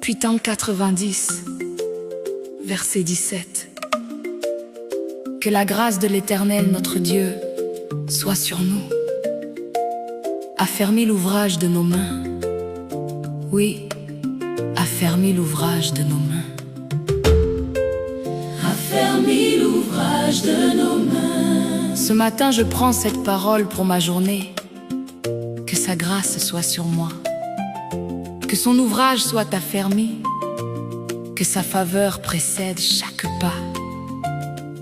Psalm 90, verset 17. Que la grâce de l'Éternel notre Dieu soit sur nous. Affermis l'ouvrage de nos mains. Oui, affermis l'ouvrage de nos mains. Affermis l'ouvrage de nos mains. Ce matin, je prends cette parole pour ma journée. Que sa grâce soit sur moi. Que son ouvrage soit affermi. Que sa faveur précède chaque pas.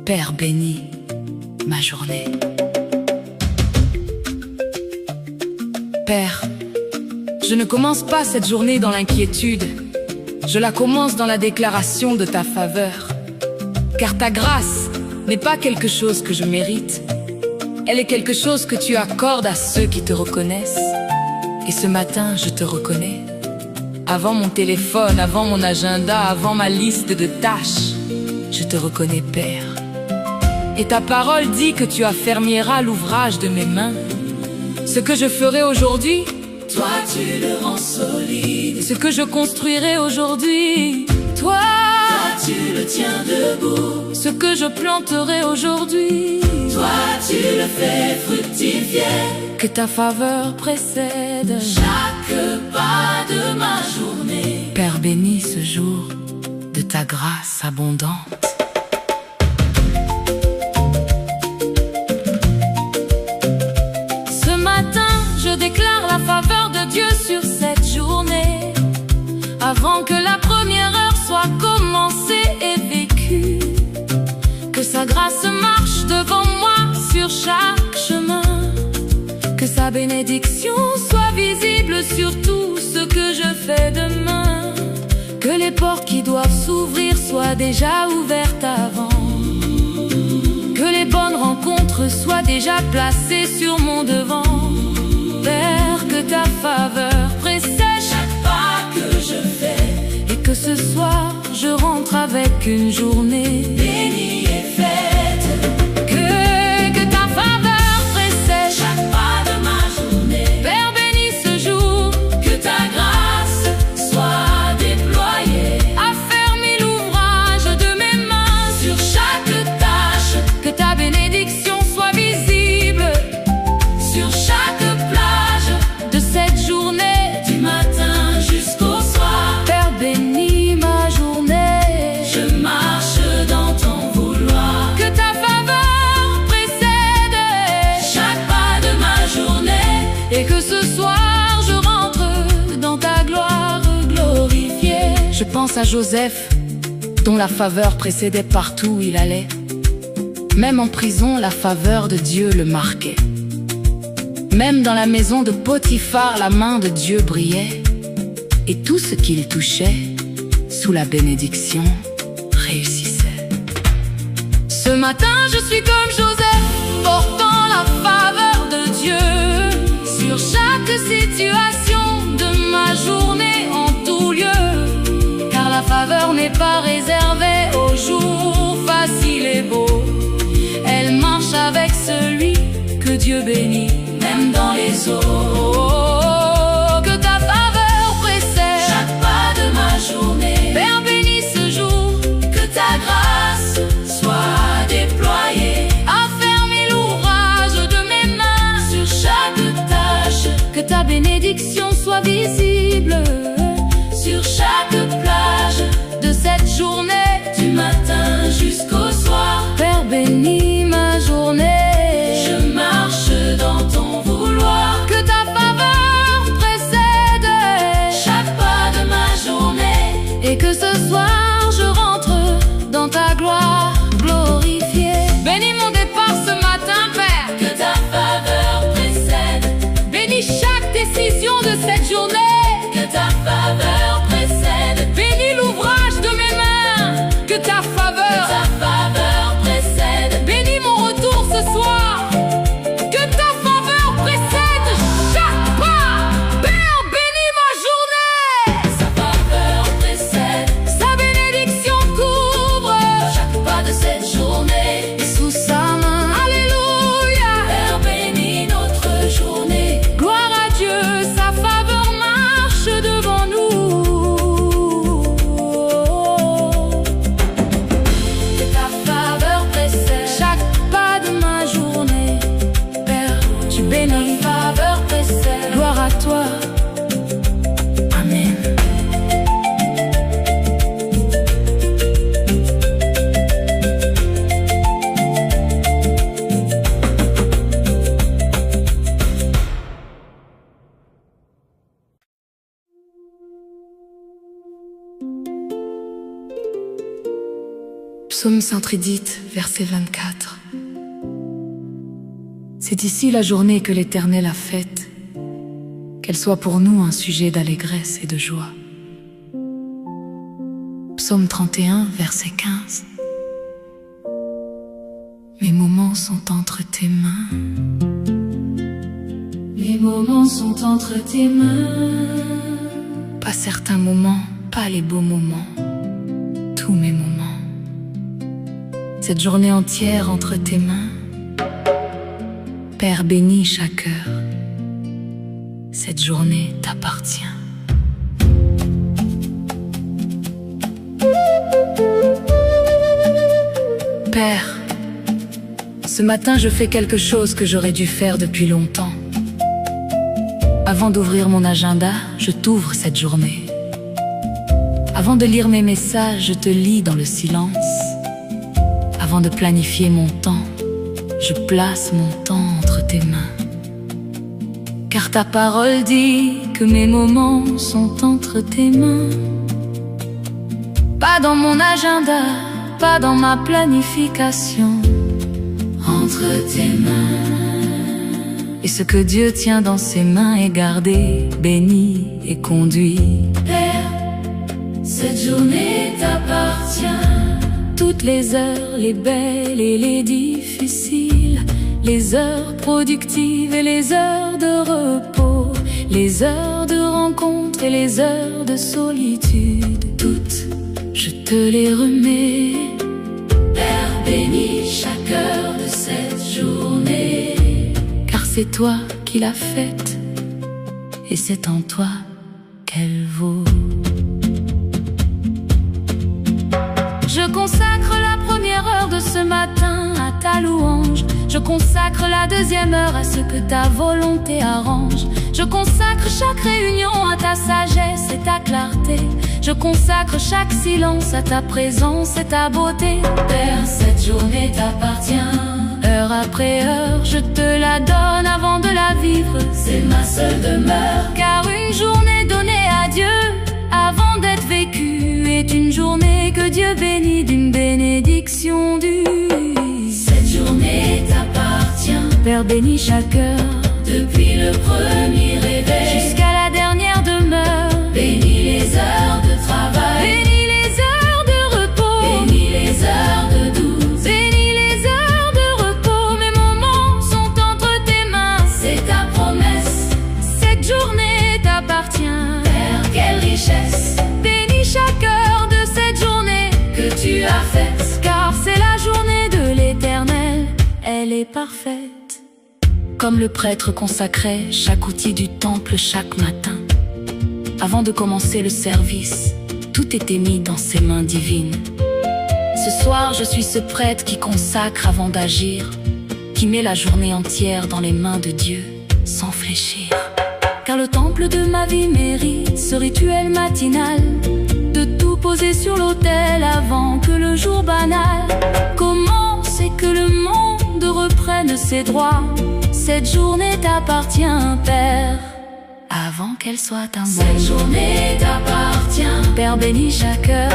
Père, bénis ma journée. Père, je ne commence pas cette journée dans l'inquiétude. Je la commence dans la déclaration de ta faveur. Car ta grâce n'est pas quelque chose que je mérite. Elle est quelque chose que tu accordes à ceux qui te reconnaissent. Et ce matin, je te reconnais. Avant mon téléphone, avant mon agenda, avant ma liste de tâches, je te reconnais, Père. Et ta parole dit que tu affermiras l'ouvrage de mes mains. Ce que je ferai aujourd'hui, toi tu le rends solide. Ce que je construirai aujourd'hui, toi tu le tiens debout. Ce que je planterai aujourd'hui, toi tu le fais fructifier. Que ta faveur précède chaque pas de ma journée. Père, bénis ce jour de ta grâce abondante. Ce matin, je déclare la faveur de Dieu sur cette journée. Avant que la première heure soit commencée et vécue, que sa grâce marche devant moi sur chaque chemin. Que sa bénédiction soit visible sur tout ce que je fais demain. Que les portes qui doivent s'ouvrir soient déjà ouvertes avant. Que les bonnes rencontres soient déjà placées sur mon devant. Père, que ta faveur précède chaque pas que je fais. Et que ce soir, je rentre avec une journée bénie et faite. Que ta faveur précède chaque pas de ma journée. Père, bénis ce jour. Que ta grâce soit déployée. Affermis l'ouvrage de mes mains sur chaque tâche. Que ta bénédiction soit visible sur chaque plage de cette journée, du matin jusqu'au soir. Père, bénis ma journée. Je marche dans ton vouloir. Que ta faveur précède chaque pas de ma journée. Et que ce soir je rentre dans ta gloire glorifiée. Je pense à Joseph, dont la faveur précédait partout où il allait. Même en prison, la faveur de Dieu le marquait. Même dans la maison de Potiphar, la main de Dieu brillait. Et tout ce qu'il touchait, sous la bénédiction, réussissait. Ce matin, je suis comme Joseph, portant la faveur de Dieu sur chaque situation de ma journée en tout lieu. Car la faveur n'est pas réservée aux jours faciles et beaux. Elle marche avec celui que Dieu bénit, même dans les eaux. Que ta faveur précède chaque pas de ma journée. Père, bénis ce jour. Que ta grâce soit déployée. Affermis l'ouvrage de mes mains sur chaque tâche. Que ta bénédiction soit visible sur chaque plage de cette journée, du matin jusqu'au soir. Père, bénis ma journée. Je marche dans ton vouloir. Que ta faveur précède chaque pas de ma journée. Et que ce soir je rentre dans ta gloire glorifiée. Bénis mon départ ce matin, Père. Que ta faveur précède. Bénis chaque décision de cette journée. Que ta faveur précède. Bénis l'ouvrage de mes mains. Que ta faveur précède. Bénis mon retour ce soir. Que ta faveur précède chaque pas. Père, bénis ma journée. Sa faveur précède. Sa bénédiction couvre chaque pas de cette journée. Et sous sa main, alléluia. Père, bénis notre journée. Gloire à Dieu, sa faveur marche devant nous. toi. Amen. Psaume Centridite, verset 24. C'est ici la journée que l'Éternel a faite, qu'elle soit pour nous un sujet d'allégresse et de joie. Psaume 31, verset 15. Mes moments sont entre tes mains. Mes moments sont entre tes mains. Pas certains moments, pas les beaux moments, tous mes moments. Cette journée entière entre tes mains. Père, bénis chaque heure. Cette journée t'appartient. Père, ce matin je fais quelque chose que j'aurais dû faire depuis longtemps. Avant d'ouvrir mon agenda, je t'ouvre cette journée. Avant de lire mes messages, je te lis dans le silence. Avant de planifier mon temps, je place mon temps entre tes mains. Car ta parole dit que mes moments sont entre tes mains. Pas dans mon agenda, pas dans ma planification. Entre tes mains. Et ce que Dieu tient dans ses mains est gardé, béni et conduit. Père, cette journée t'appartient. Toutes les heures, les belles et les difficiles, les heures productives et les heures de repos, les heures de rencontre et les heures de solitude, toutes, je te les remets. Père, bénis chaque heure de cette journée, car c'est toi qui l'as faite, et c'est en toi qu'elle vaut. Je consacre la première heure de ce matin à ta louange. Je consacre la deuxième heure à ce que ta volonté arrange. Je consacre chaque réunion à ta sagesse et ta clarté. Je consacre chaque silence à ta présence et ta beauté. Père, cette journée t'appartient. Heure après heure, je te la donne avant de la vivre. C'est ma seule demeure. Car une journée donnée à Dieu avant d'être vécue est une journée que Dieu bénit d'une bénédiction due. Cette journée t'appartient. Père, bénis chaque heure, depuis le premier réveil jusqu'à la dernière demeure. Bénis les heures de travail, bénis les heures de repos, bénis les heures de doute, bénis les heures de repos. Mes moments sont entre tes mains, c'est ta promesse. Cette journée t'appartient. Père, quelle richesse. Bénis chaque heure de cette journée que tu as faite, car c'est la journée de l'Éternel, elle est parfaite. Comme le prêtre consacrait chaque outil du temple chaque matin, avant de commencer le service, tout était mis dans ses mains divines. Ce soir, je suis ce prêtre qui consacre avant d'agir, qui met la journée entière dans les mains de Dieu, sans fléchir. Car le temple de ma vie mérite ce rituel matinal, de tout poser sur l'autel avant que le jour banal commence et que le monde reprenne ses droits. Cette journée t'appartient, Père, avant qu'elle soit un mot. Cette journée t'appartient. Père, bénis chaque heure,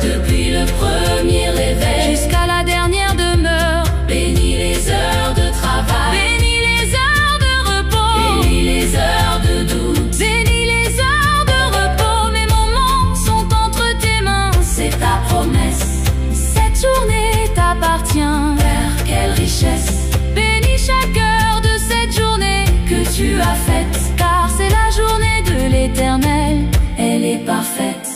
depuis le premier réveil jusqu'à la dernière demeure. Bénis les heures de travail, bénis les heures de repos, bénis les heures de doute, bénis les heures de repos. Mes moments sont entre tes mains, c'est ta promesse. Cette journée t'appartient. Père, quelle richesse. Bénis chaque heure de cette journée que tu as faite, car c'est la journée de l'Éternel, elle est parfaite.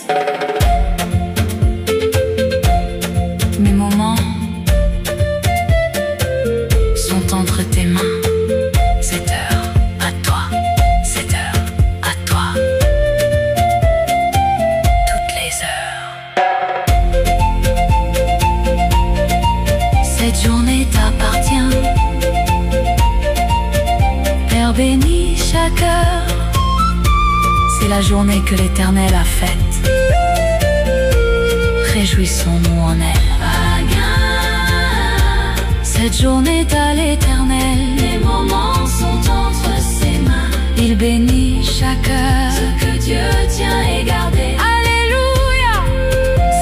Mes moments sont entre tes mains. Cette heure à toi, cette heure à toi, toutes les heures. Cette journée t'appartient. Père, bénis chaque heure C'est la journée que l'Éternel a faite. Réjouissons-nous en elle. Cette journée est à l'Éternel. Les moments sont entre ses mains. Il bénit chaque heure. Ce que Dieu tient et gardé. Alléluia.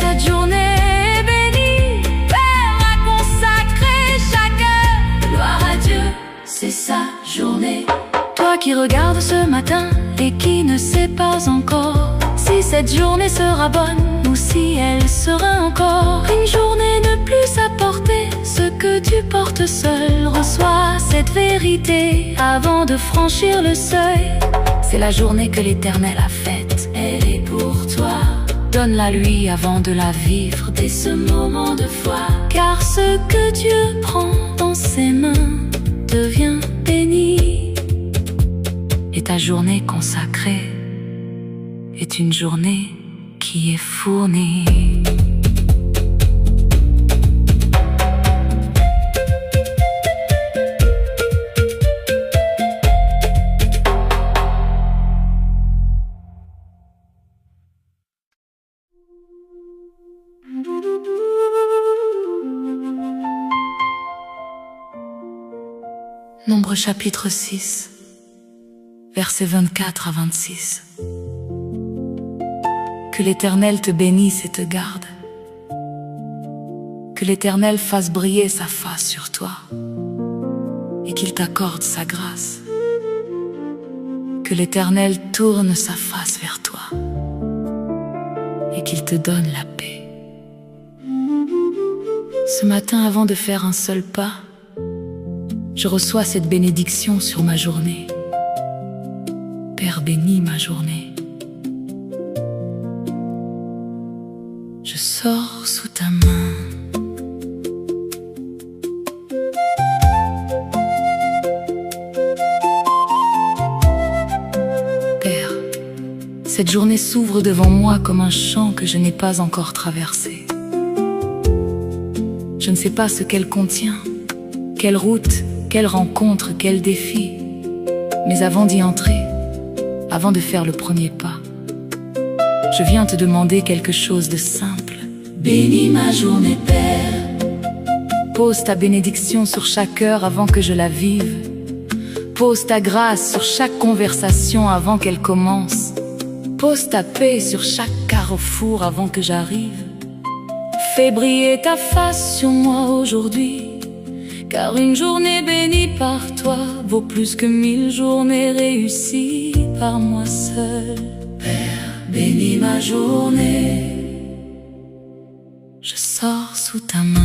Cette journée est bénie. Père a consacré chaque heure. Gloire à Dieu, c'est sa journée. Toi qui regardes ce matin et qui ne sais pas encore si cette journée sera bonne ou si elle sera encore une journée de plus à porter. Ce que tu portes seul, reçois cette vérité avant de franchir le seuil. C'est la journée que l'Éternel a faite. Elle est pour toi. Donne-la lui avant de la vivre dès ce moment de foi. Car ce que Dieu prend dans ses mains devient béni. Et ta journée consacrée est une journée qui est fournie. Nombre chapitre 6, versets 24 à 26. Que l'Éternel te bénisse et te garde. Que l'Éternel fasse briller sa face sur toi et qu'il t'accorde sa grâce. Que l'Éternel tourne sa face vers toi et qu'il te donne la paix. Ce matin, avant de faire un seul pas, je reçois cette bénédiction sur ma journée. Père, bénis ma journée. Je sors sous ta main. Père, cette journée s'ouvre devant moi comme un champ que je n'ai pas encore traversé. Je ne sais pas ce qu'elle contient, quelle route, quelle rencontre, quel défi. Mais avant d'y entrer, avant de faire le premier pas, je viens te demander quelque chose de simple. Bénis ma journée, Père. Pose ta bénédiction sur chaque heure avant que je la vive. Pose ta grâce sur chaque conversation avant qu'elle commence. Pose ta paix sur chaque carrefour avant que j'arrive. Fais briller ta face sur moi aujourd'hui. Car une journée bénie par toi vaut plus que 1000 journées réussies par moi seul. Père, bénis ma journée. Je sors sous ta main.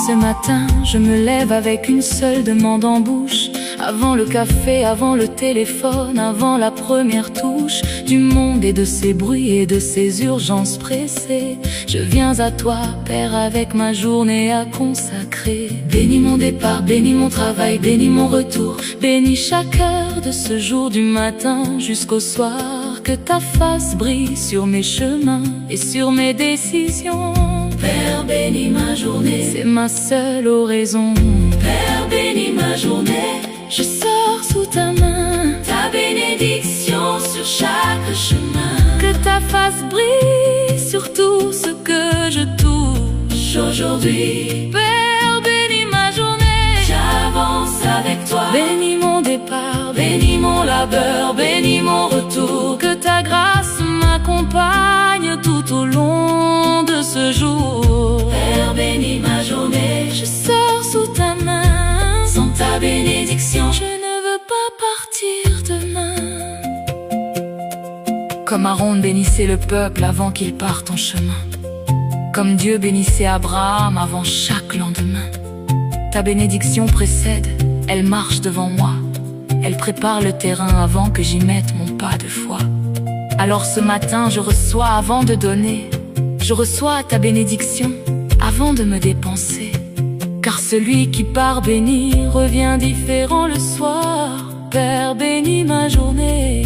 Ce matin, je me lève avec une seule demande en bouche. Avant le café, avant le téléphone, avant la première touche du monde et de ses bruits et de ses urgences pressées, je viens à toi, Père, avec ma journée à consacrer. Bénis mon départ, bénis mon travail, bénis mon retour. Bénis chaque heure de ce jour du matin jusqu'au soir. Que ta face brille sur mes chemins et sur mes décisions. Père, bénis ma journée. C'est ma seule oraison. Père, bénis ma journée. Je sors sous ta main. Ta bénédiction sur chaque chemin. Que ta face brille sur tout ce que je touche aujourd'hui. Père, bénis ma journée. J'avance avec toi. Bénis mon départ, bénis mon labeur, bénis mon retour. Que ta grâce m'accompagne tout au long de ce jour. Père, bénis ma journée. Je sors sous ta main. Sans ta bénédiction, je ne veux pas partir demain. Comme Aaron bénissait le peuple avant qu'il parte en chemin. Comme Dieu bénissait Abraham avant chaque lendemain. Ta bénédiction précède, elle marche devant moi. Elle prépare le terrain avant que j'y mette mon pas de foi. Alors ce matin, je reçois avant de donner. Je reçois ta bénédiction avant de me dépenser. Car celui qui part béni revient différent le soir. Père, bénis ma journée.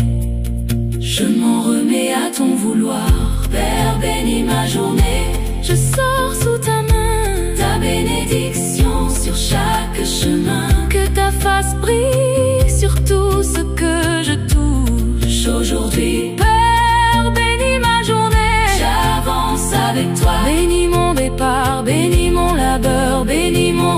Je m'en remets à ton vouloir. Père, bénis ma journée. Je sors sous ta main. Ta bénédiction sur chaque chemin.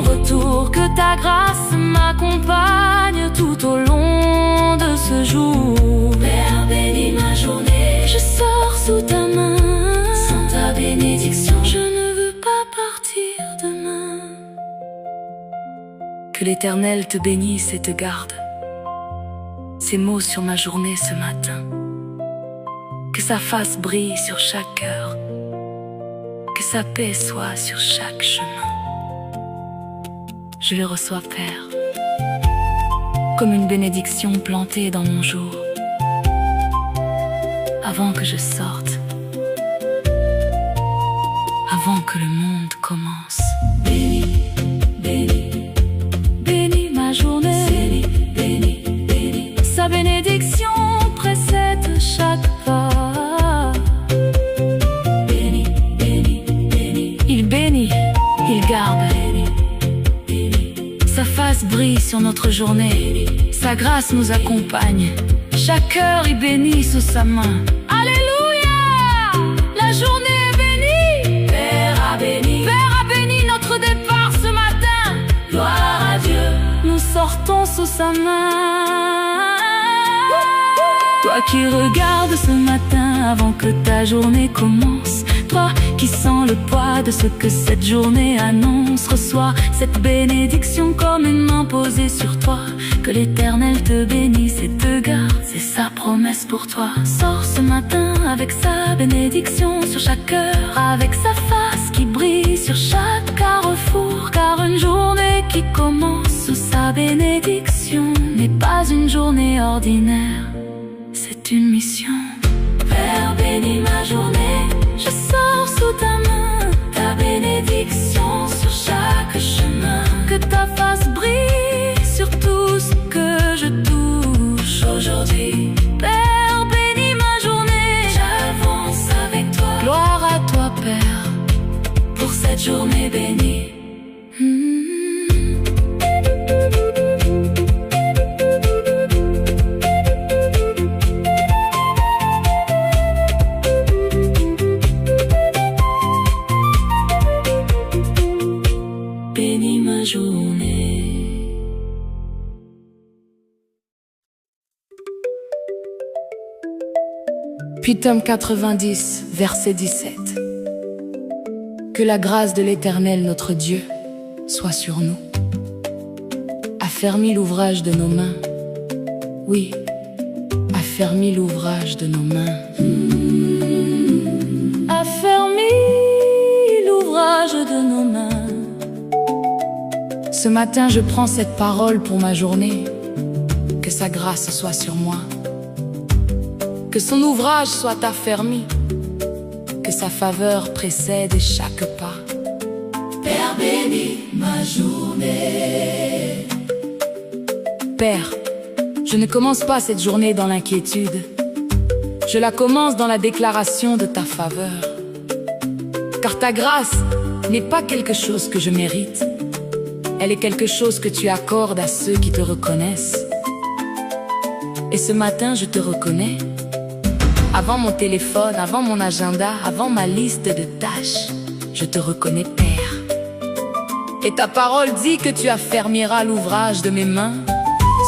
mon retour, que ta grâce m'accompagne tout au long de ce jour. Père, bénis ma journée, Je sors sous ta main, sans ta bénédiction, je ne veux pas partir demain. Que l'Éternel te bénisse et te garde. Ces mots sur ma journée ce matin. Que sa face brille sur chaque cœur. Que sa paix soit sur chaque chemin. Je le reçois, Père, comme une bénédiction plantée dans mon jour. Avant que je sorte, avant que le monde commence. bénis, bénis, Bénis ma journée, bénis, bénis, bénis. sa bénédiction précède chaque pas. Bénis, bénis, bénis, Il bénit, il garde. bénis, bénis, Sa face brille sur notre journée. Sa grâce nous accompagne. Chaque cœur est béni sous sa main. Alléluia! La journée est bénie. Père a béni, Père a béni notre départ ce matin. gloire à Dieu. Nous sortons sous sa main. Toi qui regardes ce matin avant que ta journée commence. Toi qui sens le poids de ce que cette journée annonce. Reçois cette bénédiction comme une main posée sur toi. Que l'Éternel te bénisse et te garde, c'est sa promesse pour toi. Sors ce matin avec sa bénédiction sur chaque cœur. Avec sa face qui brille sur chaque carrefour. Car une journée qui commence sous sa bénédiction n'est pas une journée ordinaire, c'est une mission. Père, bénis ma journée, Je sors sous ta main, ta bénédiction sur chaque chemin. que ta face brille sur tout ce que je touche. Aujourd'hui, Père, bénis ma journée. j'avance avec toi Gloire à toi, Père. pour cette journée bénie. Bénis ma journée. Psaume 90, verset 17. Que la grâce de l'Éternel notre Dieu soit sur nous. Affermis l'ouvrage de nos mains. Oui, affermis l'ouvrage de nos mains. Affermis l'ouvrage de nos mains. Ce matin, je prends cette parole pour ma journée. Que sa grâce soit sur moi. Que son ouvrage soit affermi. Que sa faveur précède chaque pas. Père, bénis ma journée. Père, je ne commence pas cette journée dans l'inquiétude. Je la commence dans la déclaration de ta faveur. Car ta grâce n'est pas quelque chose que je mérite. Elle est quelque chose que tu accordes à ceux qui te reconnaissent. Et ce matin, je te reconnais. Avant mon téléphone, avant mon agenda, avant ma liste de tâches, je te reconnais, Père. Et ta parole dit que tu affermiras l'ouvrage de mes mains.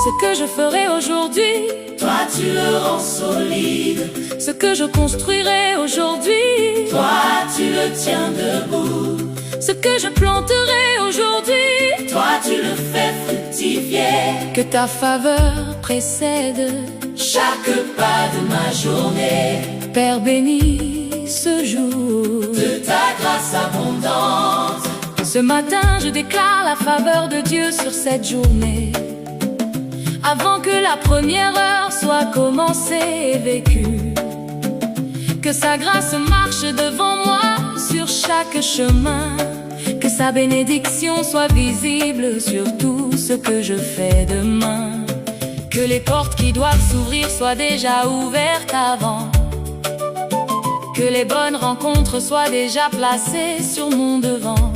Ce que je ferai aujourd'hui, Toi, tu le rends solide. ce que je construirai aujourd'hui, Toi, tu le tiens debout. ce que je planterai aujourd'hui, Toi, tu le fais fructifier. que ta faveur précède Chaque pas de ma journée, Père, bénis ce jour. de ta grâce abondante. Ce matin, je déclare la faveur de Dieu sur cette journée. Avant que la première heure soit commencée et vécue, que sa grâce marche devant moi sur chaque chemin. Que sa bénédiction soit visible sur tout ce que je fais demain. Que les portes qui doivent s'ouvrir soient déjà ouvertes avant. Que les bonnes rencontres soient déjà placées sur mon devant.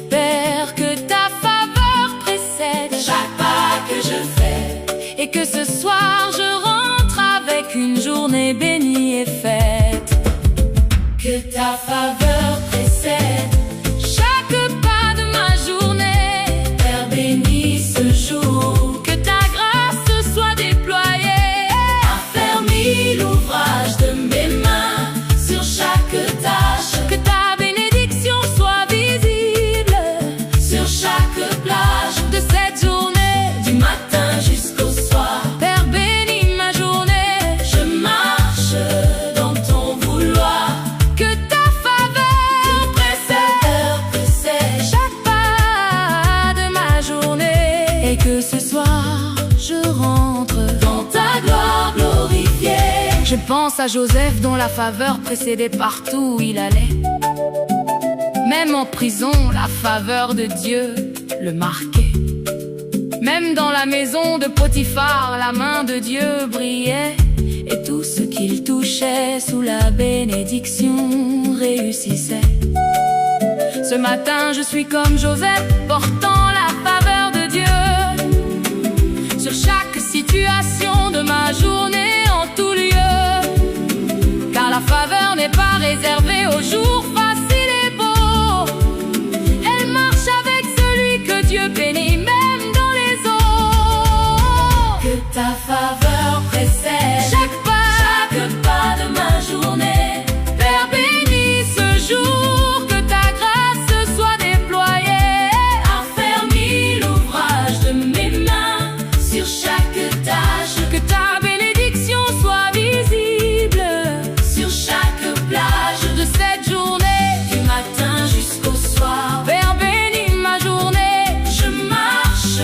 Père, que ta faveur précède Chaque pas que je fais, et que ce soir je rentre avec une journée bénie et faite. que ta faveur précède. Chaque pas de ma journée, plage de cette journée, du matin jusqu'au soir. Père bénis ma journée, Je marche dans ton vouloir. que ta faveur Précède chaque pas de ma journée, et que ce soir je rentre dans ta gloire glorifiée. Je pense à Joseph dont la faveur précédait partout où il allait. Même en prison, la faveur de Dieu le marquait. Même dans la maison de Potiphar, la main de Dieu brillait. Et tout ce qu'il touchait sous la bénédiction réussissait. Ce matin, je suis comme Joseph, portant la faveur de Dieu sur chaque situation de ma journée, en tout lieu. Car la faveur n'est pas réservée aux jours faciles et beaux. Elle marche avec celui que Dieu bénit, même dans les eaux. Que ta faveur précède Chaque pas de ma journée. Père bénis ce jour, que ta grâce soit déployée. Affermis l'ouvrage de mes mains sur chaque tâche. Que ta bénédiction soit visible Sur chaque plage de cette journée, du matin jusqu'au soir. Père bénis ma journée, Je marche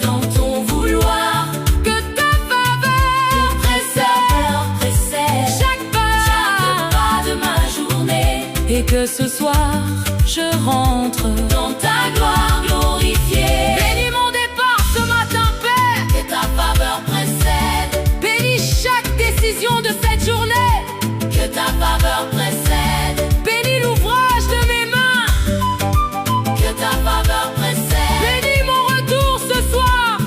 dans ton vouloir. que ta faveur Précède chaque pas de ma journée. et que ce soir je rentre Dans ta gloire glorifiée. Bénis mon départ ce matin, Père. Que ta faveur précède. Bénis chaque décision de cette journée. Que ta faveur précède. Bénis l'ouvrage de mes mains. Que ta faveur précède. Bénis mon retour ce soir.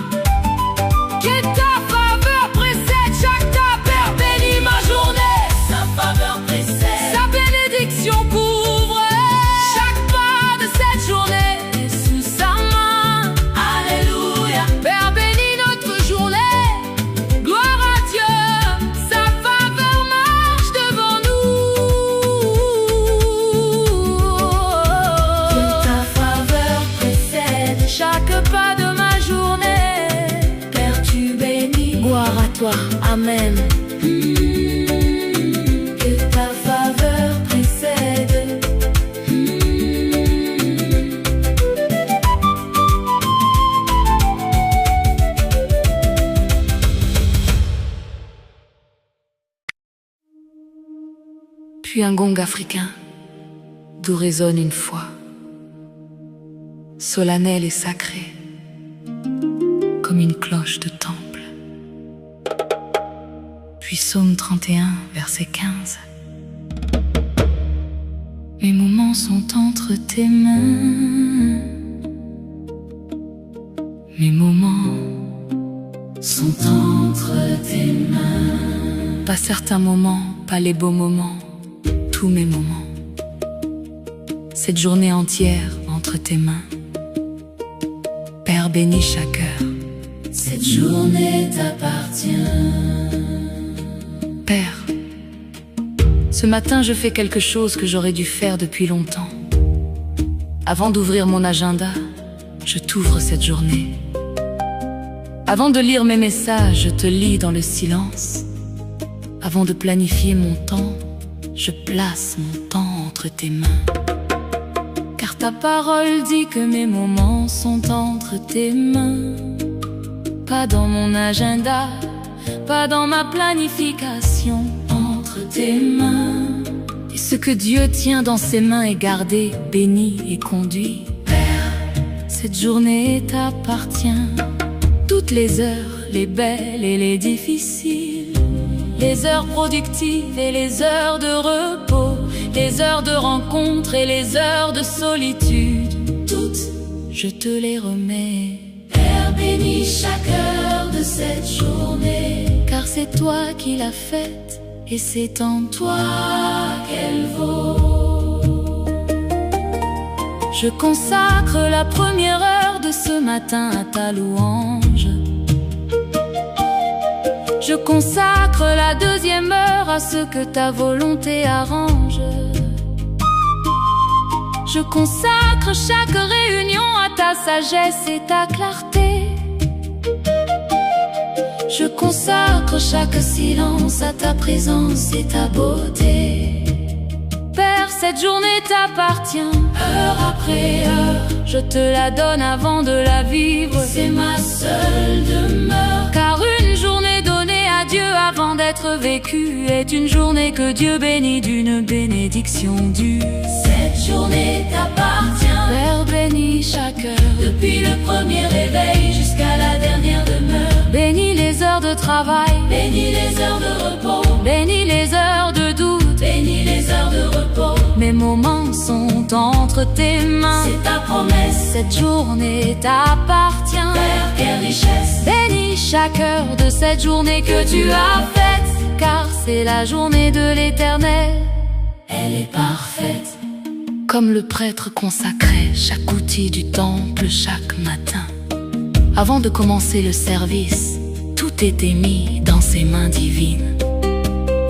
Que ta faveur précède chaque tas, Père. Bénis ma journée. Sa faveur précède. Sa bénédiction couvre chaque pas de cette journée. Et sous sa main, Alléluia. Père bénis notre journée. Gloire à Dieu, sa faveur marche devant nous. Que ta faveur précède. Chaque pas de ma journée, Père, tu bénis. gloire à toi, Amen. Que ta faveur précède. Puis un gong africain, d'où résonne une foi, solennelle et sacrée, comme une cloche de temple. Puis psaume 31, verset 15. Mes moments sont entre tes mains. Mes moments Sont entre tes mains. pas certains moments, pas les beaux moments, tous mes moments. Cette journée entière entre tes mains. Père bénis chaque heure. Cette journée t'appartient. Père, ce matin je fais quelque chose que j'aurais dû faire depuis longtemps. Avant d'ouvrir mon agenda, je t'ouvre cette journée. Avant de lire mes messages, je te lis dans le silence. Avant de planifier mon temps, je place mon temps entre tes mains. Car ta parole dit que mes moments sont entre tes mains. Pas dans mon agenda, pas dans ma planification. Entre tes mains. Et ce que Dieu tient dans ses mains est gardé, béni et conduit. Père, cette journée t'appartient. Toutes les heures, les belles et les difficiles, les heures productives et les heures de repos, les heures de rencontre et les heures de solitude, toutes, je te les remets. Père, bénis chaque heure de cette journée. Car c'est toi qui l'as faite et c'est en toi Qu'elle vaut. Je consacre la première heure de ce matin à ta louange. Je consacre la deuxième heure à ce que ta volonté arrange. Je consacre chaque réunion à ta sagesse et ta clarté. Je consacre chaque silence à ta présence et ta beauté. Père, cette journée t'appartient, heure après heure. Je te la donne avant de la vivre. C'est ma seule demeure. Car une journée donnée à Dieu avant d'être vécue est une journée que Dieu bénit d'une bénédiction due. Cette journée t'appartient. Père, bénis chaque heure. Depuis le premier réveil jusqu'à la dernière demeure. Bénis les heures de travail. Bénis les heures de repos. Bénis les heures de doute. Bénis les heures de repos. Mes moments sont entre tes mains. C'est ta promesse. Cette journée t'appartient. Père, quelle richesse. Bénis chaque heure de cette journée que tu as faite. Car c'est la journée de l'Éternel. Elle est parfaite. Comme le prêtre consacrait chaque outil du temple chaque matin. Avant de commencer le service, tout était mis dans ses mains divines.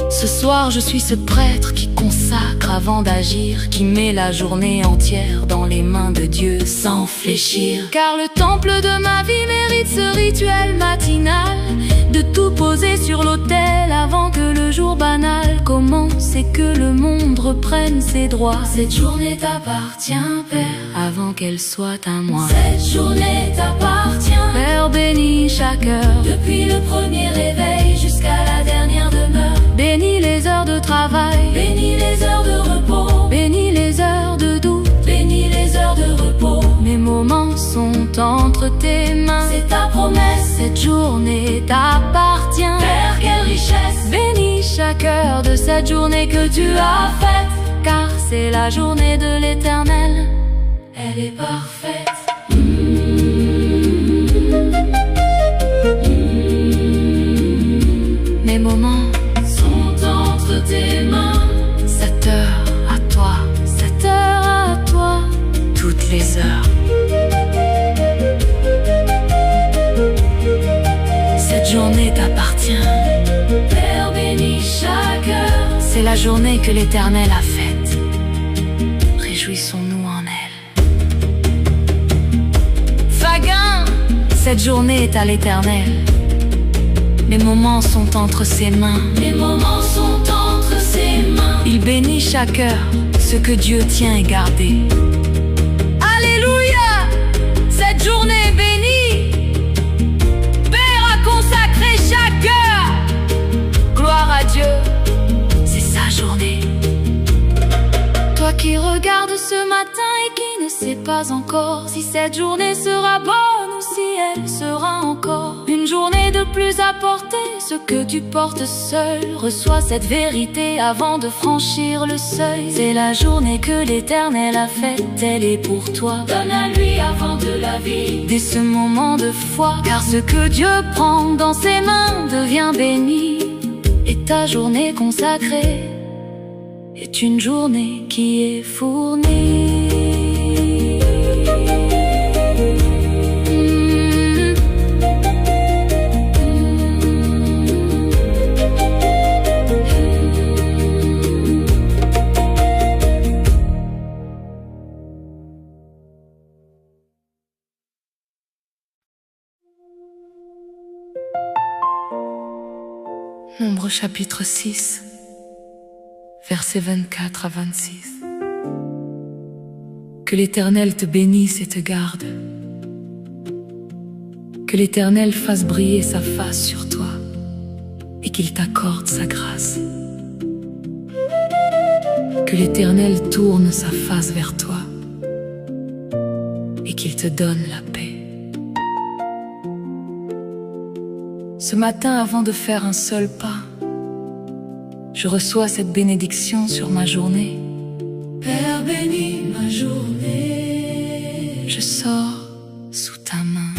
Ce soir, je suis ce prêtre qui consacre avant d'agir, qui met la journée entière dans les mains de Dieu sans fléchir. Car le temple de ma vie mérite ce rituel matinal, de tout poser sur l'autel avant que le jour banal commence et que le monde reprenne ses droits. Cette journée t'appartient, Père, avant qu'elle soit à moi. Cette journée t'appartient. Père, bénis chaque heure. Depuis le premier réveil jusqu'à la dernière demeure. Bénis les heures de travail. Bénis les heures de repos. Bénis les heures de doute. Bénis les heures de repos. Mes moments sont entre tes mains. C'est ta promesse. Cette journée t'appartient. Père, quelle richesse. Bénis chaque heure de cette journée que tu as faite. Car c'est la journée de l'Éternel. Elle est parfaite. Mes moments sont entre tes mains. 7 heures à toi, 7 heures à toi, toutes les heures. Cette journée t'appartient. Père, bénis chaque heure. C'est la journée que l'Éternel a faite. Réjouissons-nous en elle. Fagin, cette journée est à l'Éternel. Mes moments sont entre ses mains. Mes moments sont entre ses mains. Il bénit chaque heure ce que Dieu tient et gardé. Alléluia! Cette journée est bénie. Père a consacré chaque heure. Gloire à Dieu, c'est sa journée. Toi qui regardes ce matin et qui ne sais pas encore si cette journée sera bonne ou si elle sera encore une journée de plus à porter. Ce que tu portes seul, reçois cette vérité avant de franchir le seuil. C'est la journée que l'Éternel a faite, elle est pour toi. Donne à lui avant de la vie. Dès ce moment de foi, car ce que Dieu prend dans ses mains devient béni. Et ta journée consacrée est une journée qui est fournie. Nombre chapitre 6, versets 24 à 26. Que l'Éternel te bénisse et te garde. Que l'Éternel fasse briller sa face sur toi et qu'il t'accorde sa grâce. Que l'Éternel tourne sa face vers toi et qu'il te donne la paix. Ce matin, avant de faire un seul pas, je reçois cette bénédiction sur ma journée. Père, bénis ma journée. Je sors sous ta main.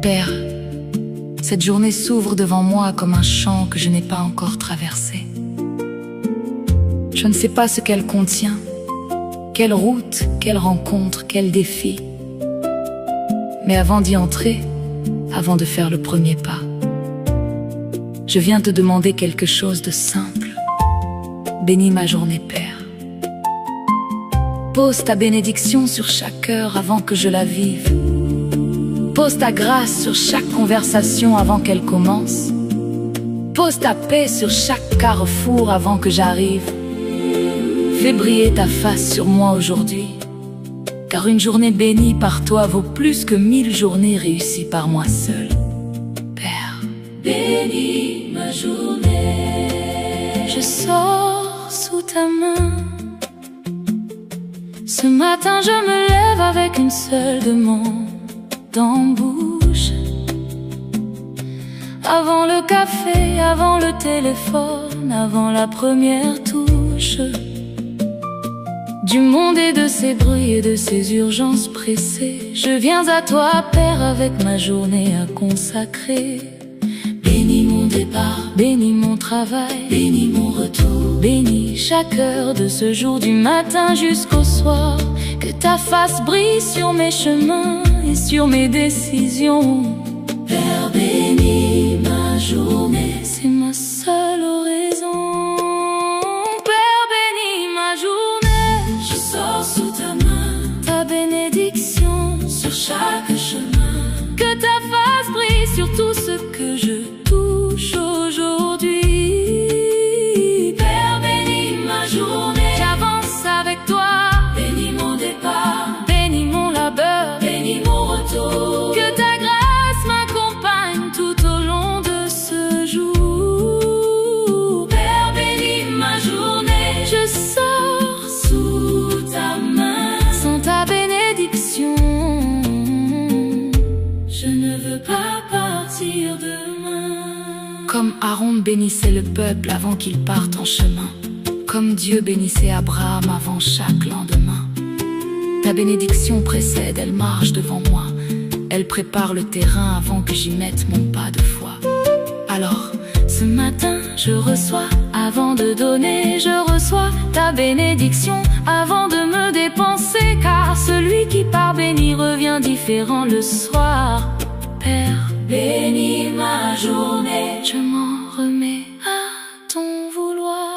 Père, cette journée s'ouvre devant moi comme un champ que je n'ai pas encore traversé. Je ne sais pas ce qu'elle contient. Quelle route, quelle rencontre, quel défi. Mais avant d'y entrer, avant de faire le premier pas, je viens te demander quelque chose de simple. Bénis ma journée, Père. Pose ta bénédiction sur chaque heure avant que je la vive. Pose ta grâce sur chaque conversation avant qu'elle commence. Pose ta paix sur chaque carrefour avant que j'arrive. Fais briller ta face sur moi aujourd'hui, car une journée bénie par toi vaut plus que 1000 journées réussies par moi seul. Père, bénis ma journée. Je sors sous ta main. Ce matin je me lève avec une seule demande en bouche. Avant le café, avant le téléphone, avant la première touche du monde et de ses bruits et de ses urgences pressées, je viens à toi, Père, avec ma journée à consacrer. Bénis mon départ, bénis mon travail, bénis mon retour, bénis chaque heure de ce jour, du matin jusqu'au soir. Que ta face brille sur mes chemins et sur mes décisions. Père, bénis ma journée. C'est ma seule oraison. Père, bénis ma journée. Je sors sous ta main, Ta bénédiction sur chaque chemin. Que ta face brille sur tout ce que je touche aujourd'hui. Père, bénis ma journée. J'avance avec toi. Bénis mon départ, Bénis mon labeur. bénis mon retour. Que ta grâce m'accompagne tout au long de ce jour. Père, bénis ma journée. Je sors Sous ta main, sans ta bénédiction. je ne veux pas partir demain. Comme Aaron bénissait le peuple avant qu'il parte en chemin, comme Dieu bénissait Abraham avant chaque lendemain. Ta bénédiction précède, elle marche devant moi. Elle prépare le terrain avant que j'y mette mon pas de foi. Alors, ce matin, je reçois, avant de donner, je reçois ta bénédiction avant de me dépenser, car celui qui part béni revient différent le soir. Père, Bénis ma journée. je m'en remets à ton vouloir.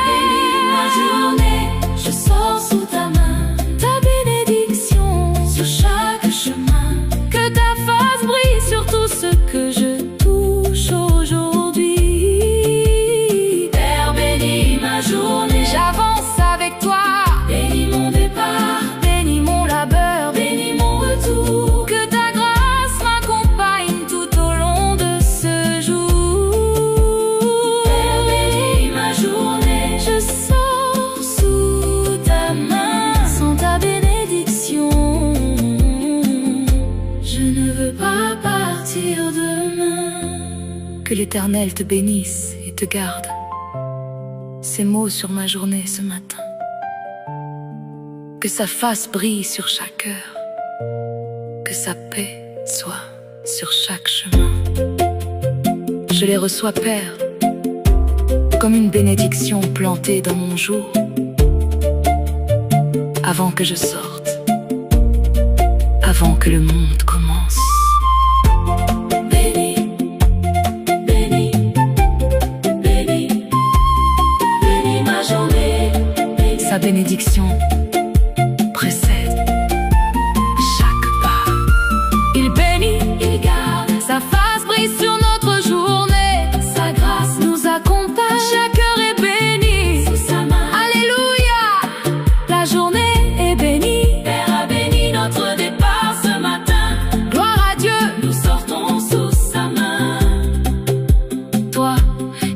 Bénis ma journée. Je sors sous ta main, Ta bénédiction, sur chaque chemin. que ta face brille sur tout ce que je touche aujourd'hui. Père, bénis ma journée. J'avance avec toi, Bénis mon départ, bénis mon labeur, bénis mon retour. que ta grâce m'accompagne tout au long de ce jour. Père, bénis ma journée. Je sors sous ta main, sans ta bénédiction. Je ne veux pas partir demain. Que l'Éternel te bénisse et te garde. Ces mots sur ma journée ce matin. Que sa face brille sur chaque heure. Que sa paix soit sur chaque chemin. Je les reçois, Père, comme une bénédiction plantée dans mon jour. Avant que je sorte, avant que le monde commence. Bénis, bénis, bénis, bénis ma journée. Bénis. Sa bénédiction précède chaque pas. Il bénit, Il garde sa face brille sur notre journée. sa grâce Nous accompagne, chaque heure est bénie. sous sa main. Alléluia, la journée est bénie. Père a béni notre départ ce matin. Gloire à Dieu, Nous sortons sous sa main. toi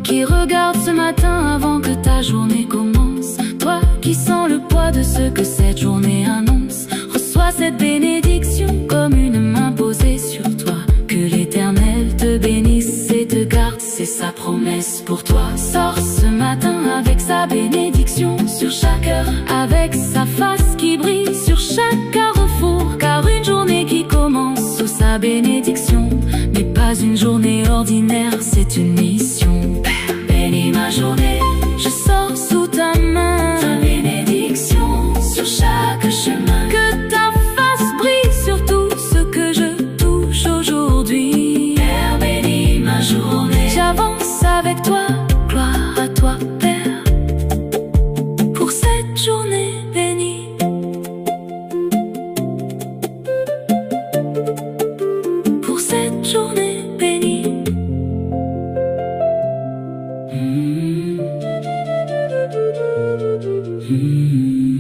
qui regardes ce matin avant que ta journée commence. Toi qui sens le poids de ce que cette journée annonce. Reçois cette bénédiction comme une main posée sur toi. Que l'Éternel te bénisse et te garde, c'est sa promesse pour toi. Sors ce matin avec sa bénédiction sur chaque heure, avec sa face qui brille sur chaque carrefour. Car une journée qui commence sous sa bénédiction n'est pas une journée ordinaire, c'est une mission. Père, bénis ma journée, je sors sous ta main. Ta bénédiction sur chaque chemin. Que ta face brille sur tout ce que je touche aujourd'hui. Père, bénis Hmm.